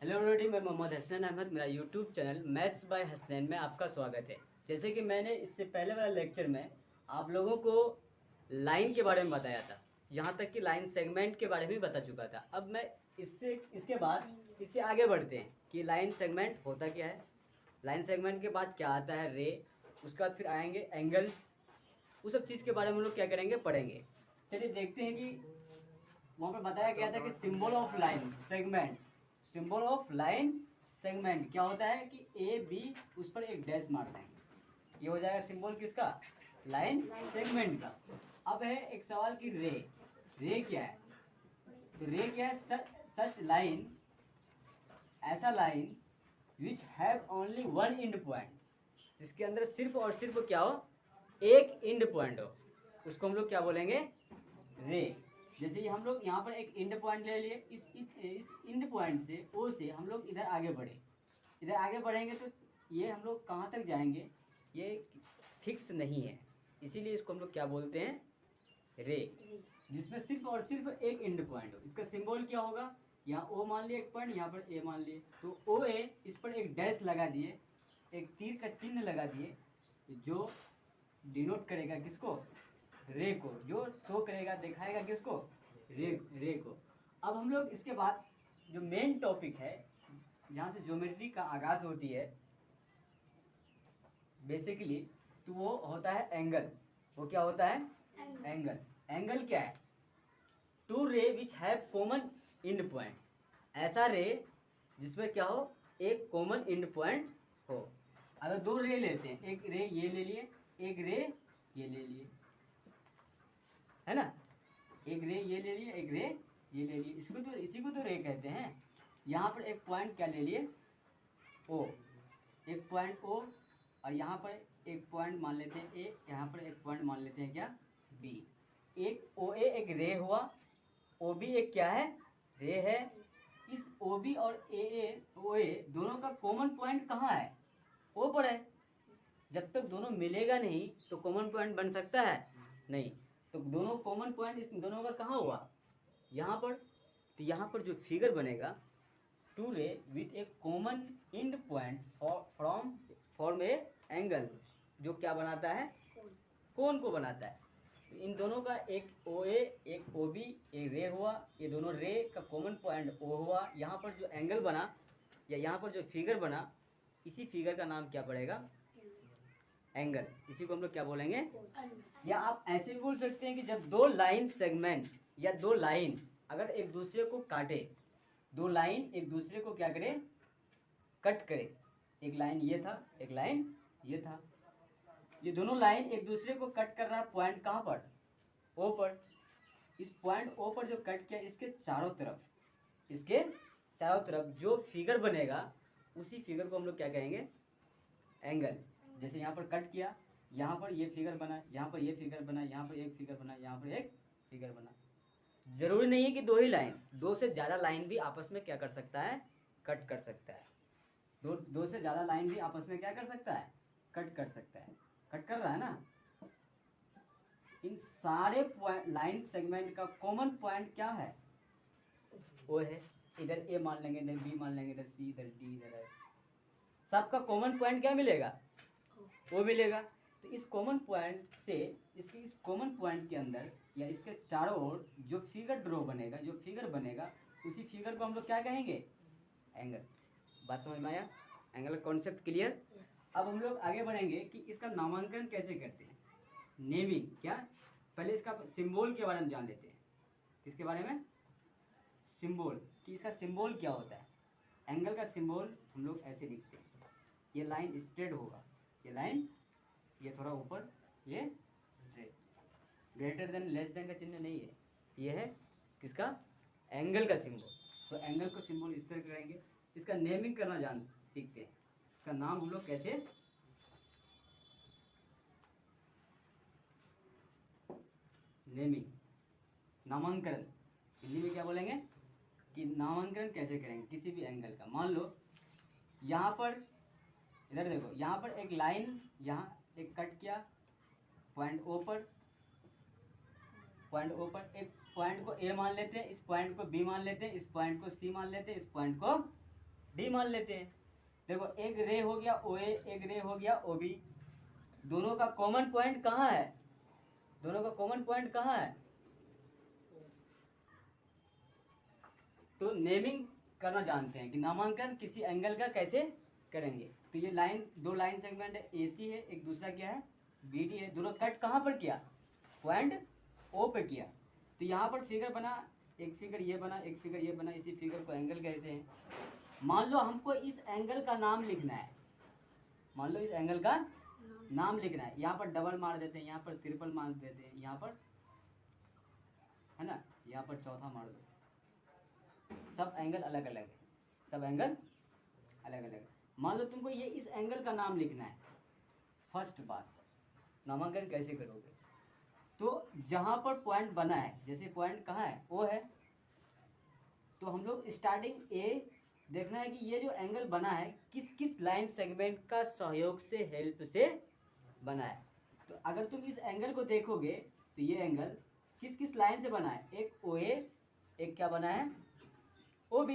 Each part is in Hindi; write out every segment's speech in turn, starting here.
हेलो एवरीबॉडी, मैं मोहम्मद हसनैन अहमद। मेरा YouTube channel maths by Hasnain में आपका स्वागत है। जैसे कि मैंने इससे पहले वाले लेक्चर में आप लोगों को लाइन के बारे में बताया था, यहाँ तक कि लाइन सेगमेंट के बारे में भी बता चुका था। अब मैं इसके बाद इससे आगे बढ़ते हैं कि लाइन सेगमेंट होता क्या है। लाइन सेगमेंट के बाद क्या आता है, रे। उसके बाद फिर आएंगे एंगल्स। उस सब चीज़ के बारे में हम लोग क्या करेंगे, पढ़ेंगे। चलिए देखते हैं कि वहाँ पर बताया गया था कि symbol of line segment, symbol of line segment क्या होता है कि ए बी उस पर एक डैश मार देंगे, ये हो जाएगा सिंबल किसका, लाइन सेगमेंट का। अब है एक सवाल कि रे, रे क्या है। तो रे क्या है, सच लाइन, ऐसा line which have only one end point, जिसके अंदर सिर्फ और सिर्फ क्या हो, एक इंड पॉइंट हो, उसको हम लोग क्या बोलेंगे, रे। जैसे कि हम लोग यहाँ पर एक इंड पॉइंट ले लिए, इस इंड पॉइंट से ओ से हम लोग इधर आगे बढ़े, इधर आगे बढ़ेंगे तो ये हम लोग कहाँ तक जाएंगे ये फिक्स नहीं है, इसीलिए इसको हम लोग क्या बोलते हैं, रे। जिसमें सिर्फ और सिर्फ एक इंड पॉइंट हो। इसका सिंबल क्या होगा, यहाँ ओ मान लिए एक पॉइंट, यहाँ पर ए मान लिए, तो ओ ए इस पर एक डैश लगा दिए, एक तीर का चिन्ह लगा दिए, जो डिनोट करेगा किसको, रे को, जो शो करेगा, दिखाएगा किसको, रे, रे को। अब हम लोग इसके बाद जो मेन टॉपिक है, जहाँ से ज्योमेट्री का आगाज होती है बेसिकली, तो वो होता है एंगल। वो क्या होता है, एंगल। एंगल क्या है, two ray which have common end points, ऐसा रे जिसमें क्या हो, एक कॉमन इंड पॉइंट हो। अगर दो रे लेते हैं, एक रे ये ले लिए, एक रे ये ले लिए, है ना, एक रे ये ले लिए, एक रे ये ले लिए, इसको तो, इसी को तो रे कहते हैं। यहाँ पर एक पॉइंट क्या ले लिए, ओ, एक पॉइंट ओ, और यहाँ पर एक पॉइंट मान लेते हैं ए, यहाँ पर एक पॉइंट मान लेते हैं क्या, बी। एक ओ ए एक रे हुआ, ओ बी एक क्या है, रे है। इस ओ बी और ओ ए दोनों का कॉमन पॉइंट कहाँ है, ओ पर है। जब तक दोनों मिलेगा नहीं तो कॉमन पॉइंट बन सकता है नहीं। तो दोनों कॉमन पॉइंट इस दोनों का कहाँ हुआ, यहाँ पर। तो यहाँ पर जो फिगर बनेगा, two ray with a common end point from form a angle, जो क्या बनाता है, कोण को बनाता है। तो इन दोनों का एक ओ ए एक ओ बी एक रे हुआ, ये दोनों रे का कॉमन पॉइंट ओ हुआ। यहाँ पर जो एंगल बना या यहाँ पर जो फिगर बना, इसी फिगर का नाम क्या पड़ेगा, एंगल। इसी को हम लोग क्या बोलेंगे, या आप ऐसे भी बोल सकते हैं कि जब दो लाइन सेगमेंट या दो लाइन अगर एक दूसरे को काटे, दो लाइन एक दूसरे को क्या करे, कट करे। एक लाइन ये था, एक लाइन ये था, ये दोनों लाइन एक दूसरे को कट कर रहा है, पॉइंट कहाँ पर, ओ पर। इस पॉइंट ओ पर जो कट किया, इसके चारों तरफ, इसके चारों तरफ जो फिगर बनेगा, उसी फिगर को हम लोग क्या कहेंगे, एंगल। जैसे यहाँ पर कट किया, यहाँ पर ये फिगर बना, यहाँ पर ये फिगर बना, यहाँ पर एक फिगर बना, यहाँ पर एक फिगर बना। जरूरी नहीं है कि दो ही लाइन, दो से ज़्यादा लाइन भी आपस में क्या कर सकता है, कट कर सकता है। दो से ज़्यादा लाइन भी आपस में क्या कर सकता है, कट कर सकता है। कट कर रहा है ना। इन सारे लाइन सेगमेंट का कॉमन पॉइंट क्या है, वो है, इधर ए मान लेंगे, इधर बी मान लेंगे, इधर सी, इधर डी, इधर है। सबका कॉमन पॉइंट क्या मिलेगा, वो मिलेगा। तो इस कॉमन पॉइंट से, इसके इस कॉमन पॉइंट के अंदर या इसके चारों ओर जो फिगर ड्रॉ बनेगा, जो फिगर बनेगा, उसी फिगर को हम लोग क्या कहेंगे, एंगल। बात समझ में आया, एंगल कॉन्सेप्ट क्लियर। अब हम लोग आगे बढ़ेंगे कि इसका नामांकन कैसे करते हैं, नेमिंग। क्या, पहले इसका सिंबल के बारे में जान लेते हैं। किसके बारे में, सिंबल, कि इसका सिंबल क्या होता है। एंगल का सिंबल हम लोग ऐसे लिखते हैं, ये लाइन स्ट्रेट होगा, ये लाइन, ये थोड़ा ऊपर, ये straight, greater than less than का चिन्ह नहीं है, ये है किसका, एंगल का सिंबल। तो एंगल को सिंबल इस तरह करेंगे। इसका नेमिंग करना जान सीखते हैं, इसका नाम हम लोग कैसे, नेमिंग, नामांकन। हिंदी में क्या बोलेंगे कि नामांकन कैसे करेंगे किसी भी एंगल का। मान लो यहाँ पर, इधर देखो, यहाँ पर एक लाइन, यहाँ एक कट किया, पॉइंट ओ पर, पॉइंट ओ पर एक पॉइंट को ए मान लेते हैं, इस पॉइंट को बी मान लेते हैं, इस पॉइंट को सी मान लेते हैं, इस पॉइंट को डी मान लेते हैं। देखो एक रे हो गया ओ ए, एक रे हो गया ओ बी, दोनों का कॉमन पॉइंट कहाँ है? दोनों का कॉमन पॉइंट कहाँ है? तो नेमिंग करना जानते हैं कि नामांकन किसी एंगल का कैसे करेंगे। तो ये लाइन, दो लाइन सेगमेंट है, AC है, एक दूसरा क्या है BD है। दोनों कट कहाँ पर किया? पॉइंट O पे किया। तो यहाँ पर फिगर बना, एक फिगर ये बना, एक फिगर ये बना, इसी फिगर को एंगल कहते हैं। मान लो हमको इस एंगल का नाम लिखना है, मान लो इस एंगल का नाम लिखना है। यहाँ पर डबल मार देते हैं, यहाँ पर ट्रिपल मार देते हैं, यहाँ पर है ना, यहाँ पर चौथा मार दो। सब एंगल अलग अलग है, सब एंगल अलग अलग है। मान लो तुमको ये इस एंगल का नाम लिखना है। फर्स्ट बात, नामांकन कैसे करोगे? तो जहाँ पर पॉइंट बना है, जैसे पॉइंट कहाँ है? O है, तो हम लोग स्टार्टिंग A देखना है कि ये जो एंगल बना है किस किस लाइन सेगमेंट का सहयोग से, हेल्प से बना है। तो अगर तुम इस एंगल को देखोगे तो ये एंगल किस किस लाइन से बना है? एक OA, एक क्या बना है? OB,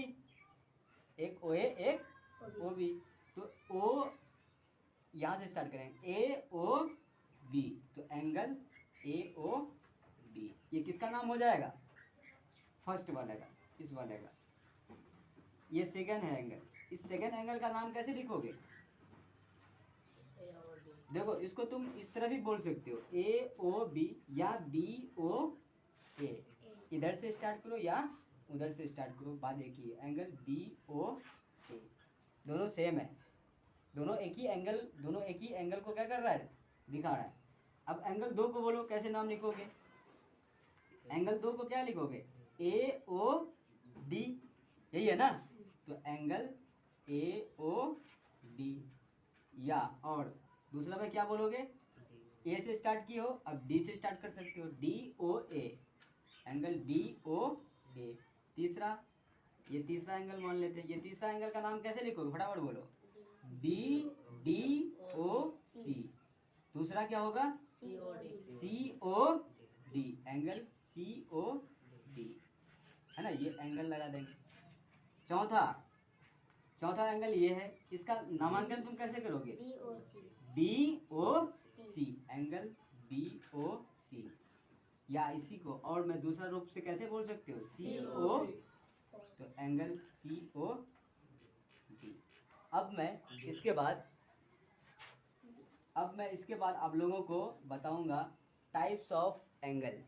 एक OA, एक OB। तो O यहाँ से स्टार्ट करेंगे, AOB, तो एंगल AOB, ये किसका नाम हो जाएगा? फर्स्ट वाले का, इस वाले का। ये सेकंड है एंगल, इस सेकंड एंगल का नाम कैसे लिखोगे? देखो इसको तुम इस तरह भी बोल सकते हो, AOB या BOA। इधर से स्टार्ट करो या उधर से स्टार्ट करो, बात एक ही है। एंगल BOA दोनों सेम है, दोनों एक ही एंगल, दोनों एक ही एंगल को क्या कर रहा है? दिखा रहा है। अब एंगल 2 को बोलो, कैसे नाम लिखोगे? एंगल 2 को क्या लिखोगे? AOD, यही है ना? तो एंगल AOD। या और दूसरा में क्या बोलोगे? A से स्टार्ट किए हो, अब D से स्टार्ट कर सकते हो, DOA, एंगल DOA। तीसरा, ये तीसरा एंगल मान लेते हैं। ये तीसरा एंगल का नाम कैसे लिखोगे? फटाफट बोलो, BDOC। दूसरा क्या होगा? COD, एंगल COD, है ना? ये एंगल लगा देंगे। चौथा एंगल ये है, इसका नामांकन तुम कैसे करोगे? BOC, angle BOC। या इसी को और मैं दूसरा रूप से कैसे बोल सकते हो? CO, तो एंगल COD। अब मैं इसके बाद आप लोगों को बताऊंगा टाइप्स ऑफ एंगल।